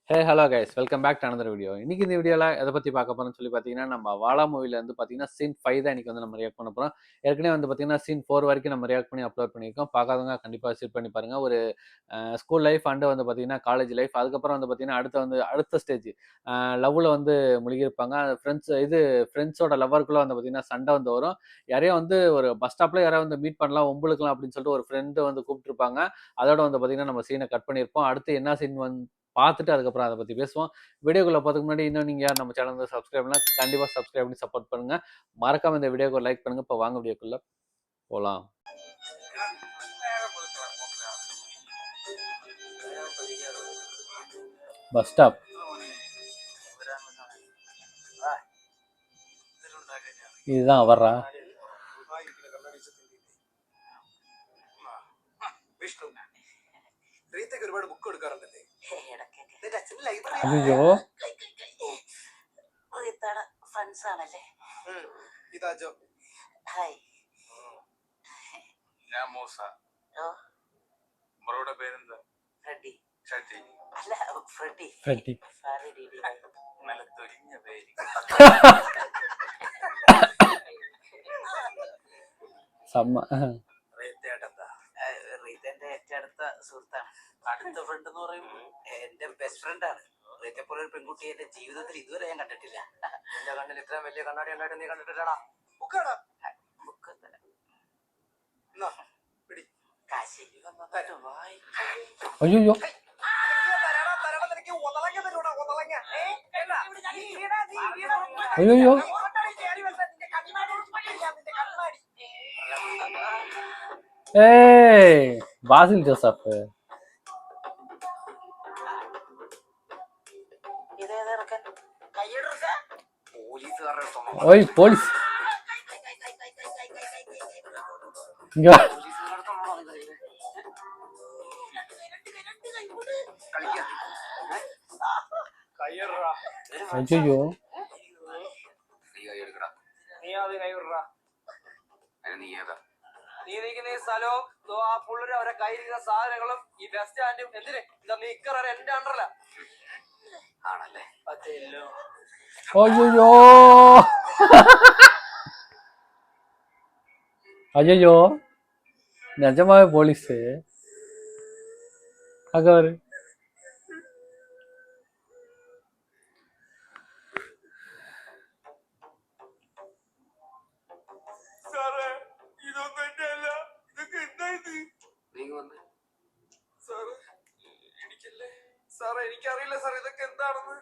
Hey hello guys, welcome back to another video. இன்னைக்கு இந்த வீடியோவில் எதை பற்றி பார்க்க போகிறோம்னு சொல்லி பார்த்தீங்கன்னா, நம்ம வாழா மூவியில் வந்து பார்த்தீங்கன்னா சீன் 5 தான் இன்னைக்கு வந்து நம்ம ரியாக்ட் பண்ண போகிறோம். ஏற்கனவே வந்து பார்த்தீங்கன்னா சீன் 4 வரைக்கும் நம்ம ரியாக்ட் பண்ணி அப்லோட் பண்ணியிருக்கோம். பார்க்காதவங்க கண்டிப்பாக விசிட் பண்ணி பாருங்கள். ஒரு ஸ்கூல் லைஃப் அண்டு வந்து பார்த்தீங்கன்னா காலேஜ் லைஃப், அதுக்கப்புறம் வந்து பார்த்தீங்கன்னா அடுத்த ஸ்டேஜ் லவ்வில் வந்து முழுகியிருப்பாங்க. ஃப்ரெண்ட்ஸோட லவ்வருக்குள்ளே வந்து பார்த்தீங்கன்னா சண்டை வந்து வரும். யாரையும் வந்து ஒரு பஸ் ஸ்டாப்பில் யாராவது வந்து மீட் பண்ணலாம், ஒம்புழுக்கலாம் அப்படின்னு சொல்லிட்டு ஒரு ஃப்ரெண்டு வந்து கூப்பிட்டுருப்பாங்க. அதோட வந்து பார்த்தீங்கன்னா நம்ம சீனை கட் பண்ணியிருப்போம். அடுத்து என்ன சீன் வந்து பார்த்துட்டு அதுக்கப்புறம் அதை பற்றி பேசுவோம். வீடியோக்குள்ளே பார்த்துக்கு முன்னாடி இன்னும் நீங்கள் யார் நம்ம சேனல் வந்து சப்ஸ்கிரைப் பண்ணலாம், கண்டிப்பாக சப்ஸ்கிரைப் பண்ணி சப்போர்ட் பண்ணுங்கள். மறக்காம இந்த வீடியோக்கு லைக் பண்ணுங்கள். இப்போ வாங்க வீடியோக்குள்ளே போகலாம். Bus stop. இதுதான் வர்றா. ഒരുപാട് ബുക്ക് എടുക്കാറുണ്ടല്ലേ? അയ്യോ, ഫ്രണ്ട്സ് ആണല്ലേ? ഇതാ ജോ. ഹായ്. ഞാൻ മൂസ. ബ്രോയുടെ പേരെന്താ? ഫ്രെഡി. ഷട്ടി. അല്ല, ഫ്രെഡി. ഫ്രെഡി. നല്ല തൊലിഞ്ഞ പേര്. റീത്തേട്ടെന്താ? റീത്തേന്റെ ഏറ്റവും അടുത്ത സുഹൃത്താണ്. അടുത്ത ഫ്രണ്ട് എന്ന് പറയുമ്പോൾ എന്റെ ബെസ്റ്റ് ഫ്രണ്ടാണ്. റീത്തെ പോലെ ഒരു പെൺകുട്ടിയെ എന്റെ ജീവിതത്തിൽ ഇതുവരെ ഞാൻ കണ്ടിട്ടില്ല. എന്റെ കണ്ണിൽ ഇത്രയും വലിയ കണ്ണാടി ഉണ്ടായിട്ട് നീ കണ്ടിട്ടില്ലടാ. ബുക്കാടാ. ബുക്ക് പിടി. കാശി അയ്യോ അയ്യോ ഏയ് ബാസിൽ ജോസഫ്. ഓയ് പോലീസ്. അയ്യോ നീ നിൽക്കുന്ന ഈ സ്ഥലവും ആ പുള്ളര് അവരെ കയ്യിരിക്കുന്ന സാധനങ്ങളും ഈ ബസ് സ്റ്റാൻഡും എന്തിന് നിക്കറ എന്റെ അണ്ടറല്ല ആണല്ലേ? അതെല്ലോ. അയ്യോ അയ്യോ നിജമായ പോലീസ് അകവര്. സാറേ, ഇതൊന്നും എന്റെ അല്ല. ഇതൊക്കെ എന്താ ഇത്? സാറേ, എനിക്കല്ലേ സാറേ, എനിക്കറിയില്ല സാർ ഇതൊക്കെ എന്താണെന്ന്.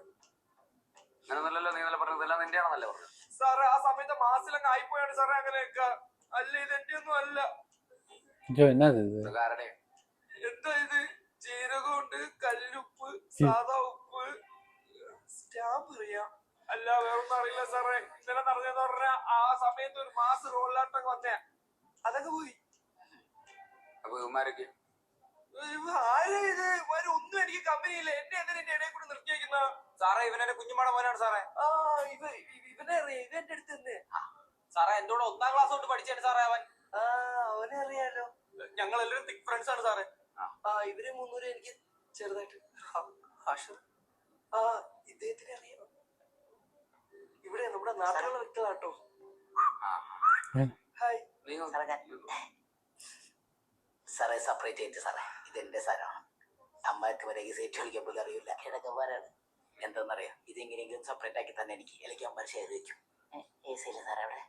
അങ്ങനൊന്നല്ലോ നീ നല്ല പറഞ്ഞതെല്ലാം നിന്റെ ആണെന്നല്ലേ പറഞ്ഞു? സാറേ, ആ സമയത്ത് മാസിലങ്ങ് ആയിപ്പോയാണ് സാറേ അങ്ങനെയൊക്കെ. അല്ല, ഇത് എന്റെ ഒന്നും അല്ല. എന്താ ഇത്? ജീരകമുണ്ട്, കല്ലുപ്പ്, സാധാ ഉപ്പ്, സ്റ്റാമ്പ് അറിയാം. അല്ല, വേറൊന്നും അറിയില്ല സാറേ. ഇന്നലെ നടന്നതെന്ന് പറഞ്ഞ ആ സമയത്ത് ഒരു മാസ് റോളിലാട്ടൊക്കെ വന്നേ, അതൊക്കെ പോയി. ആരും ഇത് ഒന്നും എനിക്ക് കമ്പനിയില്ല. എന്നെ എന്തിനാ എന്റെ ഇടയിൽ കൂടെ നിർത്തിയേക്കുന്ന? സാറേ, ഇവനെന്റെ കുഞ്ഞുമാടെ മോനാണ് സാറേ. ഇവനെ അറിയാം. ഇവന്റെ അടുത്ത് തന്നെ സാറേ. എന്തോടെ 1ാം ക്ലാസ് തൊട്ട് പഠിച്ചാണ് സാറേ അവൻ. അവനെ അറിയാലോ. ഞങ്ങൾ എല്ലാവരും തിക് ഫ്രണ്ട്സ് ആണ് സാറേ. ഇവര് 300 എനിക്ക് ചെറുതായിട്ട്. ഇദ്ദേഹത്തിനെ അറിയാം. ഇവിടെ നമ്മുടെ നാട്ടിലുള്ള വ്യക്തികളാട്ടോ. ഹായ്. സാറേ, സെപ്പറേറ്റ് ആയിട്ട് സാറേ. ഇതെന്റെ സാധനമാണ്. അമ്മക്ക് വരെ ഈ സീറ്റ് കളിക്കാൻ പോലും അറിയില്ല. കിടക്കന്മാരാണ്. എന്താണെന്നറിയാം, ഇതെങ്ങനെയെങ്കിലും സെപ്പറേറ്റ് ആക്കി തന്നെ എനിക്ക് അല്ലെങ്കിൽ അമ്മ ഷെയർ വെക്കും. സാറേ അവിടെ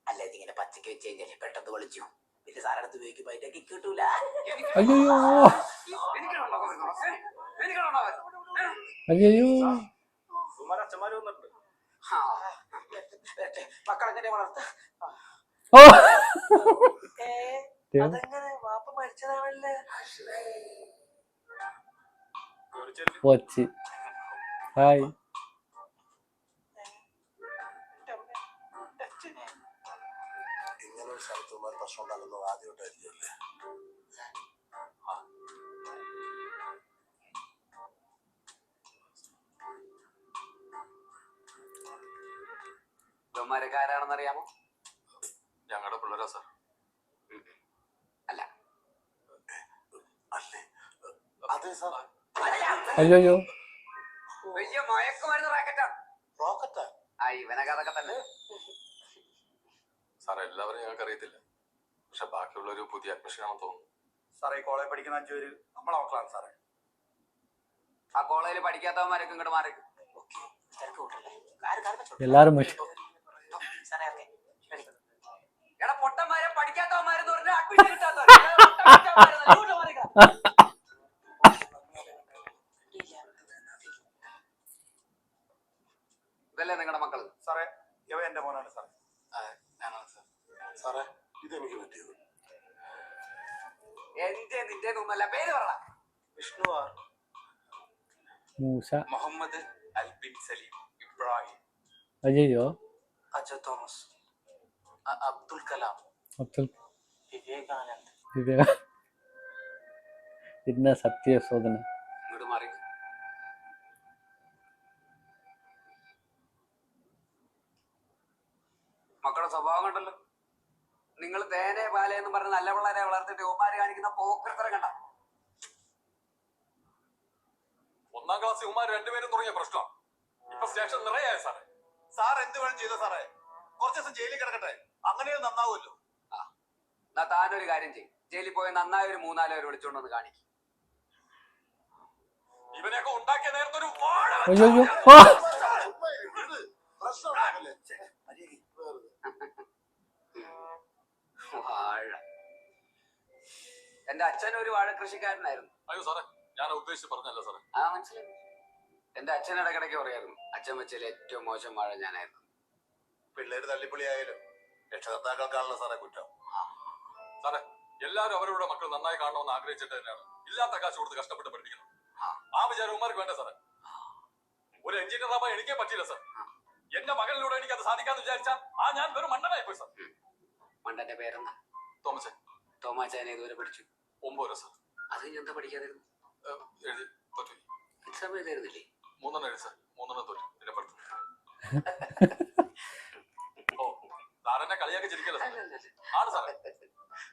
അല്ല, ഇതിങ്ങനെ പച്ചക്ക് വെച്ച് കഴിഞ്ഞാൽ പെട്ടെന്ന് വിളിച്ചു. പിന്നെ സാറടുത്ത് ഉപയോഗിക്കുമ്പോ അതിന്റെ കിട്ടൂല. അച്ഛന്മാര് വന്നിട്ടുണ്ട്. മക്കളെങ്ങനെ വളർത്ത? അതെങ്ങനെ? വാപ്പ മരിച്ചതാണല്ലേ? പോച്ച്. ഹായ്. ഇങ്ങനെ ഒരു സ്ഥലത്തുമാർ പ്രശ്നം ഉണ്ടാകുന്നത് ആദ്യമായിട്ടായിരിക്കുമല്ലേ? ഇവന്മാരൊക്കെ ആരാണെന്ന് അറിയാമോ? ഞങ്ങളുടെ പിള്ളേരാ സാർ. അല്ല, അല്ലേ? അതെ സാർ. അയ്യോ ഇവനൊക്കെ അതൊക്കെ തന്നെ. സാറേ എല്ലാവരും ഞങ്ങൾക്ക് അറിയത്തില്ല, പക്ഷെ ബാക്കിയുള്ളൊരു പുതിയ അഡ്മിഷൻ ആണെന്ന് തോന്നുന്നു. സാറേ ഈ കോളേജ് പഠിക്കുന്ന 5 പേര് നമ്മളെ മക്കളാണ് സാറേ. ആ കോളേജിൽ പഠിക്കാത്തവന്മാരൊക്കെ ഇങ്ങോട്ട് മാറി. എല്ലാരും എടാ പൊട്ടന്മാരെ പഠിക്കാത്തവന്മാരെന്ന് പറഞ്ഞാൽ അഡ്മിഷൻ കിട്ടാത്തവർ. ഇതല്ലേ നിങ്ങളുടെ മക്കള്? സാറേ ഇവ എന്റെ മോനാണ് സാറേ. ഞാനാണ് സാർ. സാറേ ഇതെനിക്ക് പറ്റിയത്. എന്റെ നിന്റെ ഒന്നല്ല, പേര് പറ. വിഷ്ണു ആർ, മൂസ, മുഹമ്മദ് അൽബിൻ സലീം, ഇബ്രാഹിം, അജയോ, അജ തോമസ്, അബ്ദുൽ കലാം, അബ്ദുൽ, വിവേകാനന്ദ്. വിവേക. ഇന്ന സത്യശോധന. ഇങ്ങോട്ട് മാറി. മക്കളുടെ സ്വഭാവം കണ്ടല്ലോ. നിങ്ങൾ തേനെ പാലയെന്ന് പറഞ്ഞ് നല്ല പിള്ളേരെ വളർത്തിട്ട് യുവമാര് കാണിക്കുന്ന പോക്കരത്തരം കണ്ട. 1ാം ക്ലാസ് ഇവന്മാർ രണ്ടുപേരും തുടങ്ങിയ പ്രശ്നം ഇപ്പൊ സ്റ്റേഷൻ നിറയായ സാറേ. സാർ എന്ത് വേണം ചെയ്തോ സാറേ, കുറച്ച് ദിവസം ജയിലിൽ കിടക്കട്ടെ, അങ്ങനെ നന്നാവുമല്ലോ. എന്നാ താനൊരു കാര്യം ചെയ്യും, ജയിലിൽ പോയി നന്നായി ഒരു 3-4 പേര് വിളിച്ചോണ്ടൊന്ന് കാണിക്കും. ഇവനെയൊക്കെ ഉണ്ടാക്കിയ നേരത്തെ ഒരു അയ്യോ വാഴ. എന്റെ അച്ഛൻ ഒരു വാഴ കൃഷിക്കാരനായിരുന്നു. അയ്യോ സാറേ, ഞാൻ ഉദ്ദേശിച്ച് പറഞ്ഞല്ല സാറേ. ആ മനസ്സിലായി. എന്റെ അച്ഛൻ ഇടയ്ക്കിടയ്ക്ക് പറയായിരുന്നു, അച്ഛൻ വെച്ചതിൽ ഏറ്റവും മോശം വാഴ ഞാനായിരുന്നു. പിള്ളേര് തള്ളിപ്പൊളി ആയാലും രക്ഷകർത്താക്കൾക്കാണല്ലോ സാറേ കുറ്റം. സാറേ എല്ലാവരും അവരുടെ മക്കൾ നന്നായി കാണണമെന്ന് ആഗ്രഹിച്ചിട്ട് തന്നെയാണ് ഇല്ലാത്ത കാശ് കൊടുത്ത് കഷ്ടപ്പെട്ട് പഠിപ്പിക്കുന്നത്. ആ വിചാരം ഉമ്മാർക്ക് വേണ്ട സാറേ. ഒരു എഞ്ചിനീയർ ആവാൻ എനിക്കേ പറ്റില്ല സാർ. എന്റെ മകനിലൂടെ എനിക്ക് അത് സാധിക്കാന്ന് വിചാരിച്ചാൽ ഞാൻ വെറും മണ്ടനായി പോയി സാർ. മണ്ടന്റെ പേരെന്താ? തോമസ്. തോമാച്ചാൻ ഇതുവരെ പഠിച്ചു? 9 വരെ സാർ. അത് എന്താ പഠിക്കാതിരുന്നു? എഴുതി തോറ്റു. എക്സാം എഴുതായിരുന്നില്ലേ? 3 എഴുതി സാർ. 3 തോറ്റു. പിന്നെ പഠിത്തു. ഓ സാറെന്നെ കളിയാക്കി ചിരിക്കല്ലോ സാർ. ആണ് സാറേ,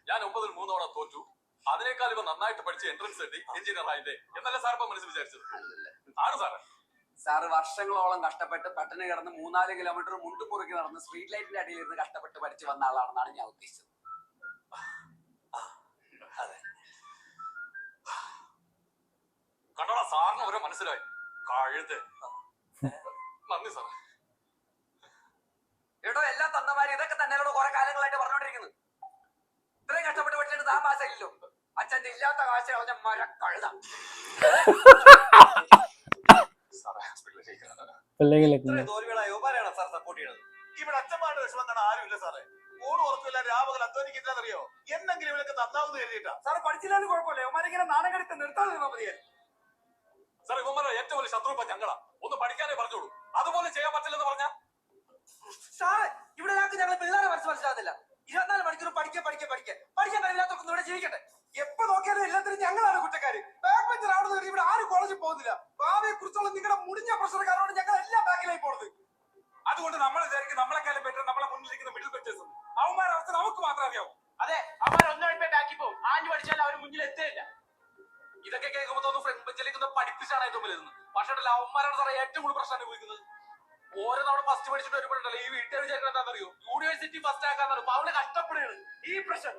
ഞാൻ 9-ൽ 3 തവണ തോറ്റു. അതിനേക്കാൾ ഇവ നന്നായിട്ട് പഠിച്ച് എൻട്രൻസ് എഴുതി എഞ്ചിനീയർ ആയില്ലേ എന്നല്ല സാർ ഇപ്പൊ മനസ്സിൽ വിചാരിച്ചത്. ആണ് സാറേ. സാറ് വർഷങ്ങളോളം കഷ്ടപ്പെട്ട് പട്ടണി കിടന്ന് 3-4 കിലോമീറ്റർ മുണ്ടും മുറുക്കി നടന്ന് സ്ട്രീറ്റ് ലൈറ്റിന്റെ അടിയിൽ ഇരുന്ന് കഷ്ടപ്പെട്ട് പഠിച്ചു വന്ന ആളാണെന്നാണ് ഞാൻ ഉദ്ദേശിച്ചത്. കണ്ടോടാ, സാറിന് അവരെ മനസ്സിലായി. കഴുത്. നന്ദി സാറേ. എടോ എല്ലാ തന്നമാരും ഇതൊക്കെ തന്നെയോട് കുറെ കാലങ്ങളായിട്ട് പറഞ്ഞോണ്ടിരിക്കുന്നത്. ഇത്രയും കഷ്ടപ്പെട്ട് പഠിച്ചിട്ട് താൻ പാസ്സായില്ലോ. അച്ഛന്റെ ഇല്ലാത്ത കാശ് കളഞ്ഞ മരക്കഴുത. തോൽവികളായ യുവമാരെയാണ് സാർ സപ്പോർട്ട് ചെയ്യുന്നത്. ഇവിടെ അച്ഛന്മാരുടെ വിഷമം കാണാൻ ആരുമില്ല സാറേ. ഊണ് ഉറപ്പില്ല, രാപകൽ അധ്വാനിക്കില്ലെന്നറിയോ? എന്നെങ്കിലും ഇവരൊക്കെ നന്നാവുന്ന കരുതിയിട്ടാ. സാർ പഠിച്ചില്ലാന്ന് കുഴപ്പമില്ല, യുവമാരിങ്ങനെ നാണം കെടുത്ത് നിർത്താതെ നിന്നാ മതിയായിരുന്നു. സാർ ഇവന്മാരുടെ ഏറ്റവും വലിയ ശത്രു ഇപ്പൊ ഞങ്ങളാ. ഒന്ന് പഠിക്കാനേ പറഞ്ഞോളൂ. അതുപോലെ ചെയ്യാൻ പറ്റില്ലെന്ന് പറഞ്ഞാ സാറേ ഇവിടെ ഞങ്ങൾ പിള്ളേരെ മനസ്സിലാകുന്നില്ല. 24 മണിക്കൂർ പഠിക്കാൻ കഴിയില്ലാത്തവർക്കൊന്നും ഇവിടെ ജീവിക്കട്ടെ. എപ്പോ നോക്കിയാലും എല്ലാത്തിനും ഞങ്ങളാണ് കുറ്റക്കാര്. ബാക്ക് ബെഞ്ചർ ആവുന്നത് ഇവിടെ ആരും കോളേജിൽ പോകുന്നില്ല. ഭാവിയെ കുറിച്ചുള്ള നിങ്ങളുടെ മുടിഞ്ഞ പ്രശ്നക്കാരോട് ഞങ്ങൾ എല്ലാം ബാക്കിലായി പോണത്. അതുകൊണ്ട് നമ്മൾ വിചാരിക്കും നമ്മളെക്കാളും ബെറ്റർ നമ്മളെ മുന്നിലിരിക്കുന്ന മിഡിൽ ബെഞ്ചേഴ്സ്. അവന്മാരുടെ അവസ്ഥ നമുക്ക് മാത്രം അറിയാവും. അതെ, അവർ ഒന്നഴിപ്പേ ബാക്കി പോകും. ആഞ്ഞു പഠിച്ചാൽ അവർ മുന്നിൽ എത്തില്ല. ഇതൊക്കെ കേൾക്കുമ്പോൾ തോന്നുന്നു ഫ്രണ്ട് ബെഞ്ചിലേക്ക് പഠിപ്പിച്ചാണ് ഏറ്റവും വലുതെന്ന്. പക്ഷേ അവന്മാരാണ് സാറേ ഏറ്റവും കൂടുതൽ പ്രശ്നം അനുഭവിക്കുന്നത്. ഓരോ തവണ ഫസ്റ്റ് പഠിച്ചിട്ട് വരുമ്പോഴല്ലോ ഈ വീട്ടിൽ വിചാരിക്കുന്നത് എന്താണെന്നറിയോ? യൂണിവേഴ്സിറ്റി ഫസ്റ്റ് ആക്കാന്നറിയോ? അപ്പൊ അവള് കഷ്ടപ്പെടുകയാണ്. ഈ പ്രശ്നം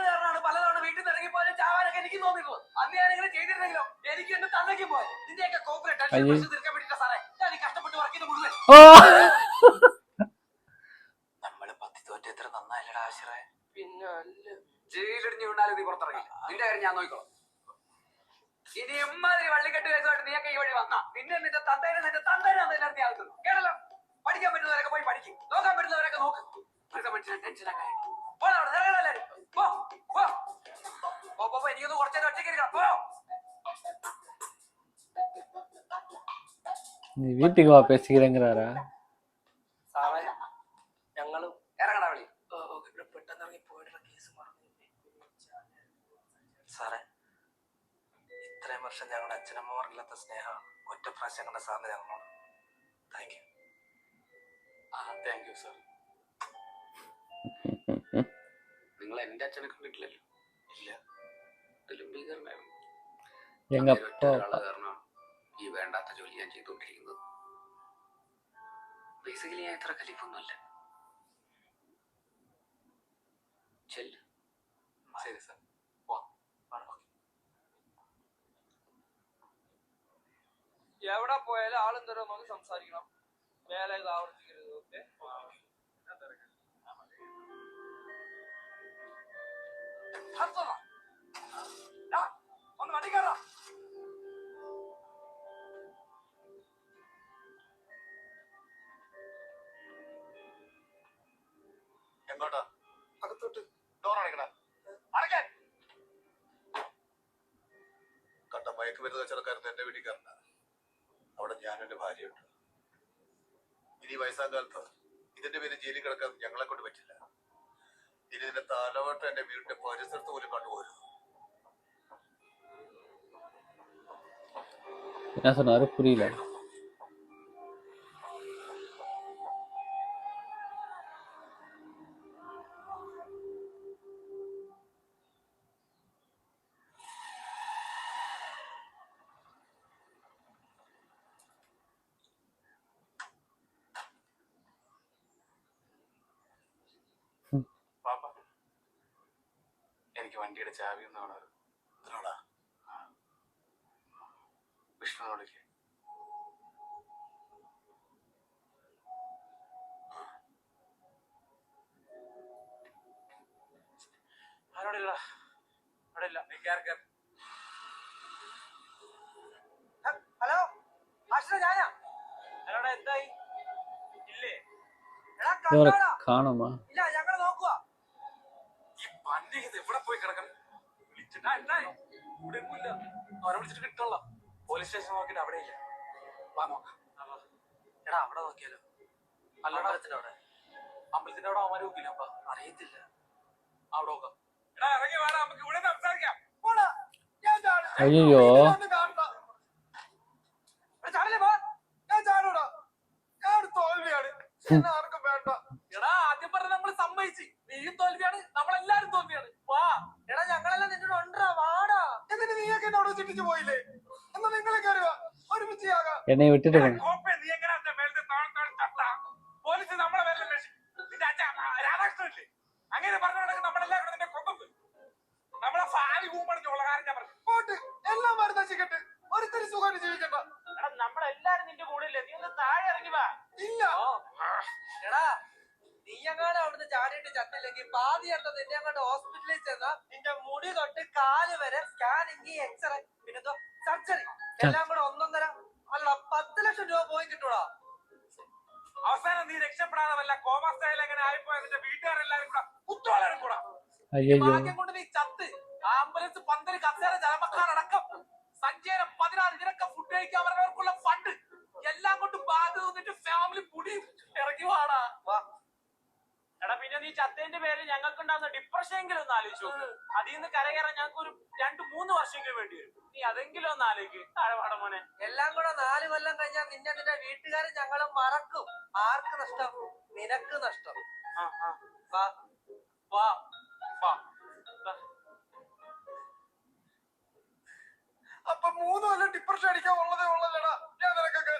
കാരണമാണ് പലതവണ വീട്ടിൽ നിന്ന് ഇറങ്ങിപ്പോയാലും ചാവാനൊക്കെ എനിക്ക് തോന്നിയിട്ടുള്ളത്. അന്ന് ഞാൻ ഇങ്ങനെ ചെയ്തിരുന്നെങ്കിലോ എനിക്ക് എന്നെ തന്നേക്കും പോയത്. നിന്റെയൊക്കെ കോപ്പറേറ്റ് തീർക്കാൻ വേണ്ടിട്ട് സാറേ ഞാൻ കഷ്ടപ്പെട്ട് വർക്ക് ചെയ്ത് മുഴുവൻ. നമ്മള് 10 തോറ്റ എത്ര നന്നായില്ലടാ ആശ്രയ. പിന്നെ ജയിലിടിഞ്ഞു വീണാലും നീ പുറത്തിറങ്ങി. നിന്റെ കാര്യം ഞാൻ നോക്കിക്കോളാം. ഇനി എമ്മാതിരി വള്ളിക്കെട്ട് കേസുമായിട്ട് നീയൊക്കെ ഈ വഴി വന്നാ പിന്നെ നിന്റെ തന്തേനെ ആൾക്കുന്നു. കേട്ടല്ലോ? പഠിക്കാൻ പറ്റുന്നവരൊക്കെ പോയി പഠിക്കും, നോക്കാൻ പറ്റുന്നവരൊക്കെ നോക്ക്. മനുഷ്യനെ ടെൻഷനാക്കാൻ എനിക്കൊന്ന് കുറച്ചേരം ഒറ്റയ്ക്ക് ഇരിക്കണം. പോ. நீ வீட்டுக்கு வா பேசிக்கிறேங்கிறாரா? സാറേ ഞങ്ങളും ഇറങ്ങണ വിളി. ഇവിടെ പെട്ടെന്ന് ഇറങ്ങി പോയിട്ടുള്ള കേസ് സാറേ ഇത്രയും വർഷം ഞങ്ങളുടെ അച്ഛനമ്മമാർക്കില്ലാത്ത സ്നേഹം ഒറ്റ പ്രാവശ്യം കണ്ട സാറിന് ഞങ്ങളോട്. Thank you. Thank you sir. നിങ്ങൾ എന്റെ അച്ഛനെ കണ്ടിട്ടില്ലല്ലോ? ഇല്ല. ഇതിലും ഭീകരനായിരുന്നു. எங்க ഒരാളെ കാരണം ഈ വേണ്ടാത്ത ജോലി ഞാൻ ചെയ്തുകൊണ്ടിരിക്കുന്നത്. ബേസിക്കലി ഞാൻ ഇത്ര കലിപ്പൊന്നുമല്ല. ചെല്ല്. ശരി സാർ. എവിടെ പോയാലും ആളും തരം നോക്കി സംസാരിക്കണം. മേലെ ഇത് ആവർത്തിക്കരുത്. ഓക്കെ, ഒന്ന് വണ്ടി കയറാം. എങ്ങോട്ടാ? അകത്തോട്ട്. ഡോർ അടയ്ക്കണ. അടയ്ക്കാൻ. കണ്ട മയക്കുമരുന്ന് കച്ചവടക്കാരൻ എന്റെ വീട്ടിൽ കയറണ്ട. അവിടെ ഞാനും എന്റെ ഭാര്യയുണ്ട്. ഇനി വയസ്സാം കാലത്ത് ഇതിന്റെ പേര് ജയിലിൽ കിടക്കാൻ ഞങ്ങളെ കൊണ്ട് പറ്റില്ല. ഇനി ഇതിന്റെ തലവട്ടം എന്റെ വീടിന്റെ പരിസരത്ത് പോലും കണ്ടുപോരുന്നു. என்ன சொன்னாரு புரியல. പാപ്പ, എനിക്ക് വണ്ടിയുടെ ചാവി ഒന്ന് വേണം. ഇതിനോടാ വിഷ്ണുനോടൊക്കെ ആരോടില്ല, അവിടെ ഇല്ല. നീ കയറി കയറി. ഹലോ ആശ്ര, ഞാനാ. എടാ എന്തായി? ഇല്ലേ? എടാ இவரை കണ്ടോടാ. காணுமா? ഇല്ല, ഞങ്ങള് നോക്കുക. ഈ വണ്ടി ഇത് എവിടെ പോയി കിടക്കണം? വിളിച്ചിട്ടാ എന്തായി? ഇവിടെ ഒന്നുമില്ല. അവരെ വിളിച്ചിട്ട് കിട്ടണല്ലോ. പോലീസ് സ്റ്റേഷൻ നോക്കിയിട്ട് അവിടെ ഇല്ല. വാ നോക്കാം. എടാ അവിടെ നോക്കിയാലോ? അല്ലടാ, അമ്പലത്തിന്റെ അവിടെ. അമ്പലത്തിന്റെ അവിടെ അവന്മാരെ നോക്കില്ല. അപ്പൊ അറിയത്തില്ല. അവിടെ നോക്കാം. എടാ ഇറങ്ങി വേണം, നമുക്ക് ഇവിടെ സംസാരിക്കാം. പോടാ. ഞാൻ ചാടും. ஐயோ, ഒന്ന് കാണണ്ട. എടാ ചാടില്ലേ പോ. ഞാൻ ചാടൂടാ. ഞാൻ ഒരു തോൽവിയാണ്. എന്നെ ആർക്കും വേണ്ട. എടാ ആദ്യം പറഞ്ഞ നമ്മള് സമ്മതിച്ച്. നീയും തോൽവിയാണ്, നമ്മളെല്ലാരും തോൽവിയാണ്. വാ. എടാ ഞങ്ങളെല്ലാം നിന്നോട് ഉണ്ടാ. വാടാ. എന്നിട്ട് നീയൊക്കെ എന്നോട് ചിട്ടിച്ചു പോയില്ലേ? എന്നാ നിങ്ങളെ കയറുക, ഒരുമിച്ച് ആകാം. என்னை விட்டுட்டு போன. കോപ്പേ, നീ എങ്ങനെ മേലത്തെ താഴ്ത്താ? പോലീസ് നമ്മളെ മേലെ നിന്റെ അച്ഛൻ രാധാകൃഷ്ണൻ ഇല്ലേ? അങ്ങനെ പറഞ്ഞോടൊക്കെ നമ്മളെല്ലാവരും നിന്റെ കൊമ്പ് നമ്മളെ ഫാലി കൂമ്പടിഞ്ഞുള്ള കാര്യം ഞാൻ പറഞ്ഞു. പോട്ട് എല്ലാം മരുന്ന് നശിക്കട്ടെ. ഒരുത്തരി സുഖമായിട്ട് ജീവിക്കണ്ട. എടാ നമ്മളെല്ലാരും നിന്റെ കൂടെ ഇല്ലേ? നീ ഒന്ന് താഴെ ഇറങ്ങി വാ. ഇല്ല. എടാ നീ എങ്ങാനും അവിടുന്ന് ചാടിയിട്ട് ചത്തില്ലെങ്കിൽ പാതി എണ്ണ നിന്നെ അങ്ങോട്ട് ഹോസ്പിറ്റലിൽ ചെന്നാ നിന്റെ മുടി തൊട്ട് കാല് വരെ സ്കാനിങ്, എക്സ്റേ, പിന്നെന്തോ സർജറി എല്ലാം കൂടെ 1.5 അല്ല 10 ലക്ഷം രൂപ പോയി കിട്ടൂടാ. അവസാനം നീ രക്ഷപ്പെടാതെ വല്ല കോമ സ്റ്റൈൽ എങ്ങനെ ആയിപ്പോയ നിന്റെ വീട്ടുകാരെല്ലാരും കൂടെ കുത്തോളം കൂടാ. ஐயோ, ഭാഗ്യം കൊണ്ട് നീ ചത്ത്. ആംബുലൻസ്, പന്തല്, കസേര, ചരമക്കാരടക്കം സഞ്ചേരം 14 ഇതിനൊക്കെ ഫുഡ് കഴിക്കാൻ പറഞ്ഞവർക്കുള്ള ഫണ്ട് എല്ലാം കൊണ്ട് ബാധ നിന്നിട്ട് ഫാമിലി പുടി ഇറങ്ങി വാടാ. എടാ പിന്നെ നീ ചത്തതിന്റെ പേരിൽ ഞങ്ങൾക്കുണ്ടാകുന്ന ഡിപ്രഷൻ എങ്കിലും ഒന്ന് ആലോചിച്ചു നോക്ക്. അതിൽ നിന്ന് കരകയറാൻ ഞങ്ങൾക്ക് ഒരു 2-3 വർഷമെങ്കിലും വേണ്ടി വരും. നീ അതെങ്കിലും ഒന്ന് ആലോചിക്ക്. താഴെപാട മോനെ. എല്ലാം കൂടെ 4 കൊല്ലം കഴിഞ്ഞാൽ നിന്റെ വീട്ടുകാരെ ഞങ്ങളും മറക്കും. ആർക്ക് നഷ്ടം? നിനക്ക് നഷ്ടം. വാ. വാ വാ. അപ്പൊ 3 കൊല്ലം ഡിപ്രഷൻ അടിക്കാൻ ഉള്ളതേ ഉള്ളല്ലടാ. ഞാൻ നിനക്കൊക്കെ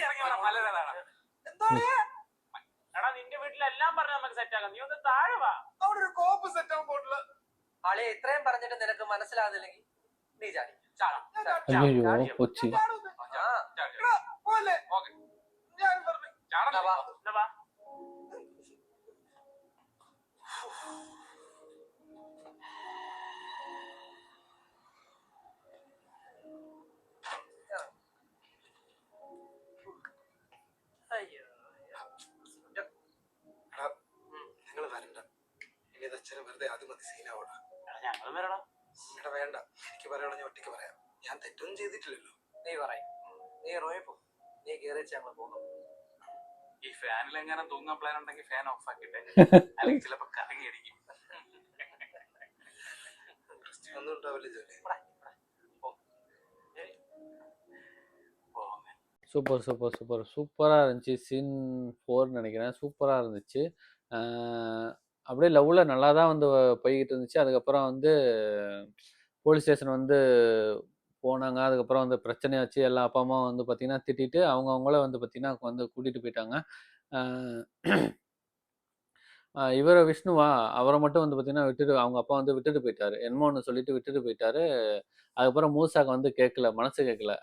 ഇറങ്ങി വേണം നല്ലതാണ്. എന്താണ്? എടാ നിന്റെ വീട്ടിലെല്ലാം പറഞ്ഞ് നമുക്ക് സെറ്റ് ആക്കാം. നീ ഒന്ന് താഴെ വാ. അവിടെ ഒരു കോപ്പ് സെറ്റ് ആവാൻ പോട്ടില്ല. ആളെ ഇത്രയും പറഞ്ഞിട്ട് നിനക്ക് മനസ്സിലാകുന്നില്ലെങ്കിൽ നീ ചാടി. ചാടാം. ஐயோ போச்சு. പോലെ ഓക്കെ, ഞാൻ പറഞ്ഞു. ചാടാം. എന്നാ വാ. എന്നാ വാ. അയ്യോ നിങ്ങൾ വരണ്ട. ഇനി ഇത് അച്ഛനെ വെറുതെ ആദ്യം മതി സീനാവണം. ഞങ്ങളും വരണം. എടാ വേണ്ട, എനിക്ക് പറയണം. ഞാൻ ഒറ്റയ്ക്ക് പറയാം. ഞാൻ തെറ്റൊന്നും ചെയ്തിട്ടില്ലല്ലോ. നീ പറയും. നീ റോയിൽ പോ. നീ കയറിച്ച് ഞങ്ങൾ പോകുന്നു. ഈ ഫാനിൽ എങ്ങനെ തൂങ്ങാൻ പ്ലാൻ ഉണ്ടെങ്കിൽ ഫാൻ ഓഫ് ആക്കിട്ടെ. അല്ലെങ്കിൽ ചിലപ്പോ കറങ്ങി അടിക്കും. ഒന്നും ഉണ്ടാവില്ല ജോലി. சூப்பர் சூப்பர் சூப்பர் சூப்பராக இருந்துச்சு. சீன் 4 நினைக்கிறேன். சூப்பராக இருந்துச்சு. அப்படியே லவ்வில் நல்லா தான் வந்து போய்கிட்டு இருந்துச்சு. அதுக்கப்புறம் வந்து போலீஸ் ஸ்டேஷன் வந்து போனாங்க. அதுக்கப்புறம் வந்து பிரச்சனையாச்சு. எல்லா அப்பா, அம்மாவும் வந்து பார்த்தீங்கன்னா திட்டிட்டு, அவங்கள வந்து பார்த்தீங்கன்னா வந்து கூட்டிட்டு போயிட்டாங்க. அ இவர விஷ்ணுவா, அவர மட்டும் வந்து பார்த்தீங்கன்னா விட்டுட்டு அவங்க அப்பா வந்து விட்டுட்டு போயிட்டாரு. என்னமோ ஒண்ணு சொல்லிட்டு விட்டுட்டு போயிட்டாரு. அதுக்கப்புறம் மூசாக்கு வந்து கேட்கல, மனசு கேட்கல.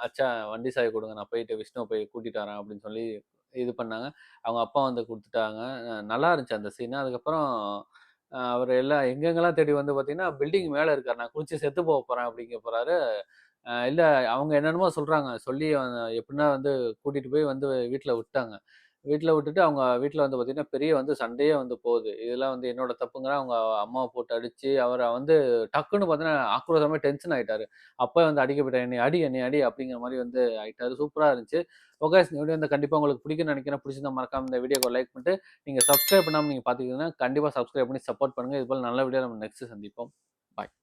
"அச்சா வண்டி சாவி குடுங்க. நான் போயிட்டு விஷ்ணுவ போய் கூட்டிட்டு வரேன்" அப்படின்னு சொல்லி இது பண்ணாங்க. அவங்க அப்பா வந்து குடுத்துட்டாங்க. நல்லா இருந்துச்சு அந்த சீனு. அதுக்கப்புறம் அவரு எல்லாம் எங்கெங்கலாம் தேடி வந்து பார்த்தீங்கன்னா, பில்டிங் மேல இருக்காரு. "நான் குளிச்சு செத்து போறேன்" அப்படிங்க போறாரு. இல்ல அவங்க என்னென்னமோ சொல்றாங்க. சொல்லி எப்படின்னா வந்து கூட்டிட்டு போய் வந்து வீட்ல விட்டாங்க. வீட்ல விட்டுட்டு அவங்க வீட்ல வந்து பார்த்தீங்கன்னா, பெரிய வந்து சண்டையே வந்து போகுது. இதெல்லாம் வந்து என்னோட தப்புங்கிறேன். அவங்க அம்மாவ போட்டு அடிச்சு, அவர வந்து டக்குன்னு பார்த்தீங்கன்னா, ஆக்ரோஷமா டென்ஷன் ஆயிட்டாரு. அப்பவே வந்து அடிக்க போயிட்டாரு. என்னைய அடி" அப்படிங்கிற மாரி வந்து ஆயிட்டாரு. சூப்பரா இருந்துச்சு. ஓகே இந்த வீடியோ வந்து கண்டிப்பா உங்களுக்கு பிடிக்கும்னு நெனைக்கிறேன். பிடிச்சிருந்தா மறக்காம இந்த வீடியோக்கு லைக் பண்ணிட்டு, நீங்க சப்ஸ்கிரைப் பண்ணாம நீங்க பார்த்துக்கிட்டீங்கன்னா, கண்டிப்பா சப்ஸ்கிரைப் பண்ணி சப்போர்ட் பண்ணுங்க. இதுபோல நல்ல வீடியோல நம்ம நெக்ஸ்ட் சந்திப்போம். பாய்.